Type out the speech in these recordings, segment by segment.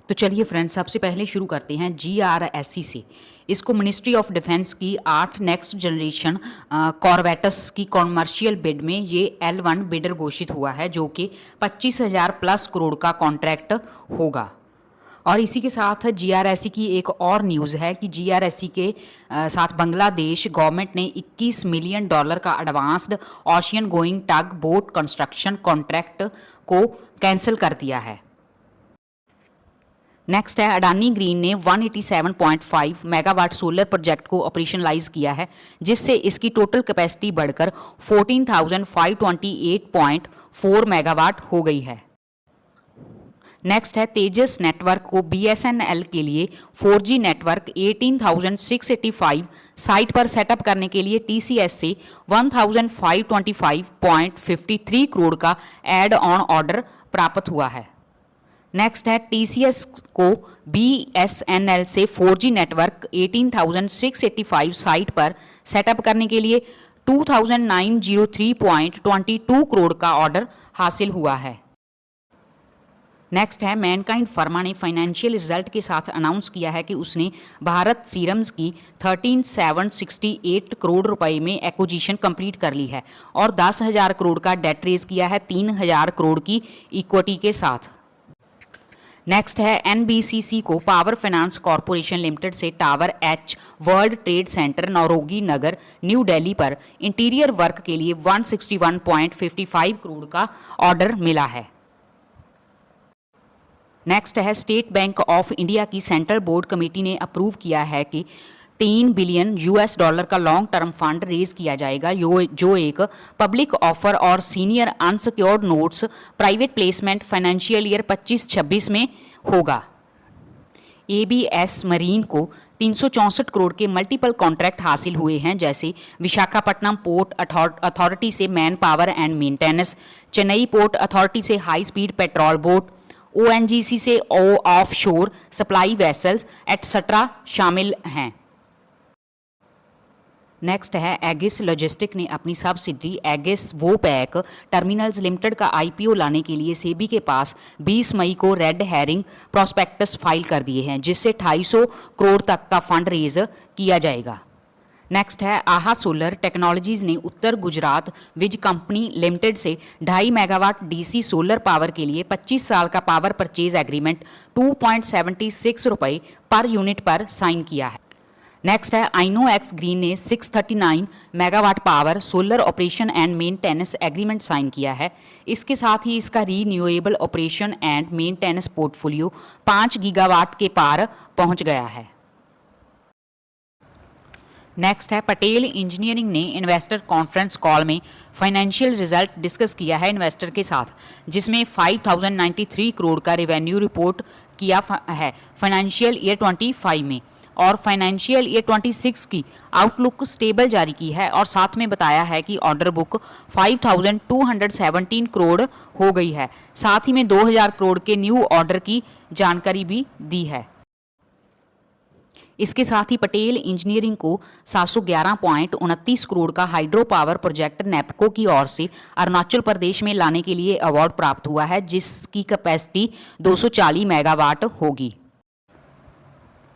तो चलिए फ्रेंड्स, सबसे पहले शुरू करते हैं GRSC से। इसको मिनिस्ट्री ऑफ डिफेंस की 8 नेक्स्ट जनरेशन कॉर्वेटस की कॉमर्शियल बिड में ये L1 बिडर घोषित हुआ है, जो कि 25,000 प्लस करोड़ का कॉन्ट्रैक्ट होगा। और इसी के साथ GRSC की एक और न्यूज़ है कि GRSC के साथ बांग्लादेश गवर्नमेंट ने $21 मिलियन का एडवांस्ड ओशियन गोइंग टग बोट कंस्ट्रक्शन कॉन्ट्रैक्ट को कैंसिल कर दिया है। नेक्स्ट है, अडानी ग्रीन ने 187.5 मेगावाट सोलर प्रोजेक्ट को ऑपरेशनलाइज किया है, जिससे इसकी टोटल कैपेसिटी बढ़कर 14,528.4 मेगावाट हो गई है। नेक्स्ट है, तेजस नेटवर्क को BSNL के लिए 4G नेटवर्क 18,685 साइट पर सेटअप करने के लिए TCS से 1,525.53 करोड़ का एड ऑन ऑर्डर प्राप्त हुआ है। नेक्स्ट है, TCS को BSNL से 4G नेटवर्क 18,685 साइट पर सेटअप करने के लिए 2,903.22 करोड़ का ऑर्डर हासिल हुआ है। नेक्स्ट है, मैनकाइंड फार्मा ने फाइनेंशियल रिजल्ट के साथ अनाउंस किया है कि उसने भारत सीरम्स की 13,768 करोड़ रुपए में एक्विजिशन कंप्लीट कर ली है और 10,000 करोड़ का डेट रेज किया है 3,000 करोड़ की इक्विटी के साथ। नेक्स्ट है, NBCC को पावर फाइनेंस कॉरपोरेशन लिमिटेड से tower H World Trade Centre Naoroji Nagar New Delhi पर इंटीरियर वर्क के लिए 161.55 करोड़ का ऑर्डर मिला है। नेक्स्ट है, स्टेट बैंक ऑफ इंडिया की सेंट्रल बोर्ड कमेटी ने अप्रूव किया है कि $3 बिलियन का लॉन्ग टर्म फंड रेज किया जाएगा, जो एक पब्लिक ऑफर और senior unsecured notes private placement financial year 25-26 में होगा। ABS मरीन को 364 करोड़ के मल्टीपल कॉन्ट्रैक्ट हासिल हुए हैं, जैसे विशाखापट्टनम पोर्ट अथॉरिटी से man power and maintenance, Chennai port authority से high speed patrol boat, ONGC से off shore supply vessels etcetera शामिल हैं। नेक्स्ट है, एगिस लॉजिस्टिक ने अपनी subsidiary Aegis Vopak terminals limited का IPO लाने के लिए सेबी के पास 20 मई को रेड हेरिंग प्रोस्पेक्टस फाइल कर दिए हैं, जिससे 250 करोड़ तक का फंड रेज किया जाएगा। नेक्स्ट है, आहा सोलर टेक्नोलॉजीज ने उत्तर गुजरात विज कंपनी लिमिटेड से 2.5 मेगावाट DC सोलर पावर के लिए 25 साल का पावर परचेज एग्रीमेंट 2.76 रुपये पर यूनिट पर साइन किया है। नेक्स्ट है, INOX ग्रीन ने 639 megawatt power solar operation and maintenance agreement sign किया है। इसके साथ ही इसका renewable operation and maintenance portfolio 5 gigawatt के पार पहुंच गया है। नेक्स्ट है, पटेल इंजीनियरिंग ने इन्वेस्टर कॉन्फ्रेंस कॉल में फाइनेंशियल रिजल्ट डिस्कस किया है इन्वेस्टर के साथ, जिसमें 5,093 करोड़ का रेवेन्यू रिपोर्ट किया है फाइनेंशियल ईयर 25 में, और फाइनेंशियल ईयर 26 की आउटलुक स्टेबल जारी की है, और साथ में बताया है कि ऑर्डर बुक 5,217 करोड़ हो गई है। साथ ही में 2,000 करोड़ के न्यू ऑर्डर की जानकारी भी दी है। इसके साथ ही पटेल इंजीनियरिंग को 711.29 करोड़ का हाइड्रो पावर प्रोजेक्ट नेपको की ओर से अरुणाचल प्रदेश में लाने के लिए अवार्ड प्राप्त हुआ है, जिसकी कैपेसिटी 240 मेगावाट होगी।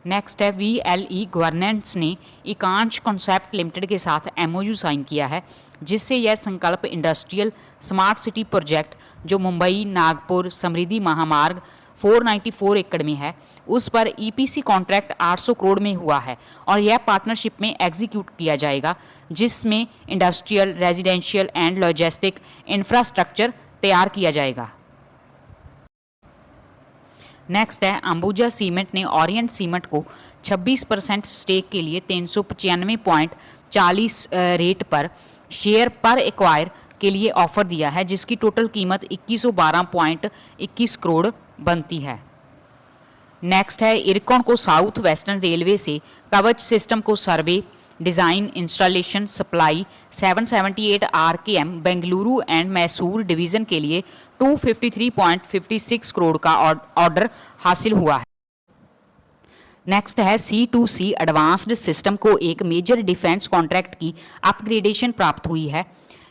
नेक्स्ट है, VLE गवर्नेंस ने एकांश कॉन्सेप्ट लिमिटेड के साथ MOU साइन किया है, जिससे यह संकल्प इंडस्ट्रियल स्मार्ट सिटी प्रोजेक्ट जो मुंबई नागपुर समृद्धि महामार्ग 494 एकड़ में है, उस पर EPC कॉन्ट्रैक्ट 800 करोड़ में हुआ है, और यह पार्टनरशिप में एग्जीक्यूट किया जाएगा, जिसमें industrial residential and logistic infrastructure तैयार किया जाएगा। नेक्स्ट है, अंबुजा सीमेंट ने ओरिएंट सीमेंट को 26% स्टेक के लिए 395.40 रेट पर शेयर पर एक्वायर के लिए ऑफर दिया है, जिसकी टोटल कीमत 2112.21 करोड़ बनती है। नेक्स्ट है, इरकॉन को साउथ वेस्टर्न रेलवे से कवच सिस्टम को survey design installation supply 778 RKM Bengaluru and Mysore division के लिए 253.56 करोड़ का ऑर्डर हासिल हुआ है। नेक्स्ट है, C2C एडवांस्ड सिस्टम को एक मेजर डिफेंस कॉन्ट्रैक्ट की अपग्रेडेशन प्राप्त हुई है।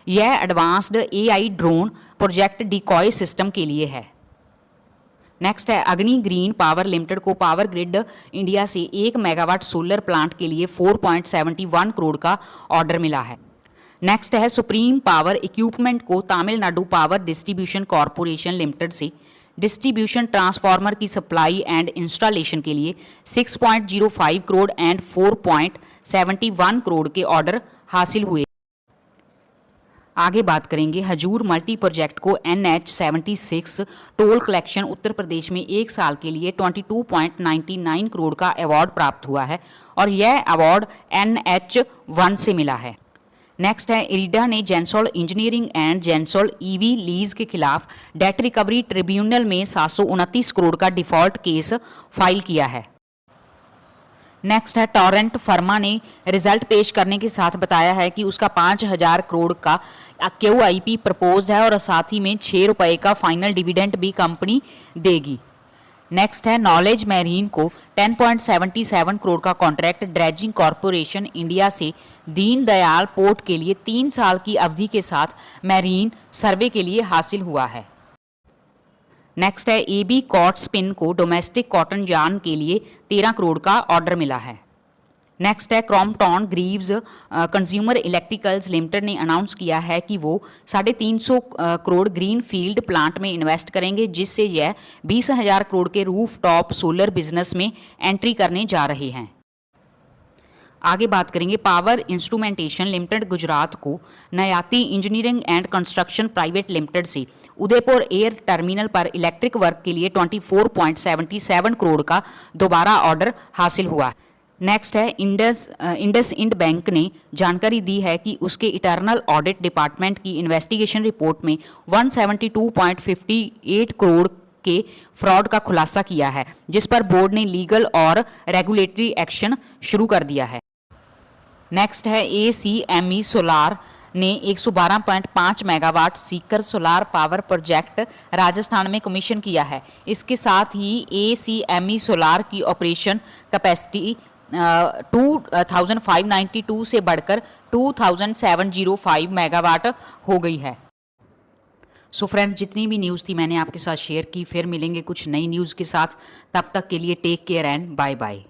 यह advanced AI drone project decoy system के लिए है। नेक्स्ट है अग्नि ग्रीन पावर लिमिटेड को पावर ग्रिड इंडिया से 1 मेगावाट सोलर प्लांट के लिए 4.71 करोड़ का ऑर्डर मिला है। नेक्स्ट है सुप्रीम पावर इक्विपमेंट को Tamil Nadu power distribution corporation limited से डिस्ट्रीब्यूशन ट्रांसफार्मर की सप्लाई एंड इंस्टॉलेशन के लिए 6.05 करोड़ एंड 4.71 करोड़ के ऑर्डर हासिल हुए। आगे बात करेंगे हजूर मल्टी प्रोजेक्ट को NH76 toll collection Uttar Pradesh में 1 साल के लिए 22.99 करोड़ का अवार्ड प्राप्त हुआ है और यह अवार्ड NH1 से मिला है। नेक्स्ट है इरिडा ने Gensol engineering and Gensol EV lease के खिलाफ डेट रिकवरी ट्रिब्यूनल में 729 करोड़ का डिफॉल्ट केस फाइल किया है। नेक्स्ट है टॉरेंट फर्मा ने रिजल्ट पेश करने के साथ बताया है कि उसका 5,000 करोड़ का QIP प्रपोज्ड है और साथ ही में 6 रुपये का फाइनल डिविडेंड भी कंपनी देगी। नेक्स्ट है नॉलेज मैरीन को 10.77 करोड़ का कॉन्ट्रैक्ट ड्रेजिंग कॉरपोरेशन इंडिया से दीनदयाल पोर्ट के लिए 3 साल की अवधि के साथ मैरीन सर्वे के लिए हासिल हुआ है। नेक्स्ट है AB कॉट स्पिन को डोमेस्टिक कॉटन यार्न के लिए 13 करोड़ का ऑर्डर मिला है। नेक्स्ट है Crompton Greaves consumer electricals limited ने अनाउंस किया है कि वो 350 करोड़ ग्रीन फील्ड प्लांट में इन्वेस्ट करेंगे, जिससे यह 20,000 करोड़ के रूफ टॉप सोलर बिजनेस में एंट्री करने जा रहे हैं। आगे बात करेंगे पावर इंस्ट्रूमेंटेशन लिमिटेड गुजरात को Nayati engineering and construction private limited से उदयपुर एयर टर्मिनल पर इलेक्ट्रिक वर्क के लिए 24.77 करोड़ का दोबारा ऑर्डर हासिल हुआ। नेक्स्ट है इंडसइंड बैंक ने जानकारी दी है कि उसके इंटरनल ऑडिट डिपार्टमेंट की इन्वेस्टिगेशन रिपोर्ट में 172.58 करोड़ के फ्रॉड का खुलासा किया है, जिस पर बोर्ड ने लीगल और रेगुलेटरी एक्शन शुरू कर दिया है। नेक्स्ट है ACME सोलार ने 112.5 megawatt Sikar solar power project Rajasthan में कमीशन किया है। इसके साथ ही ACME सोलार की ऑपरेशन कैपेसिटी 2592 से बढ़कर 2705 मेगावाट हो गई है। सो फ्रेंड्स, जितनी भी न्यूज़ थी मैंने आपके साथ शेयर की। फिर मिलेंगे कुछ नई न्यूज़ के साथ, तब तक के लिए take care and bye bye.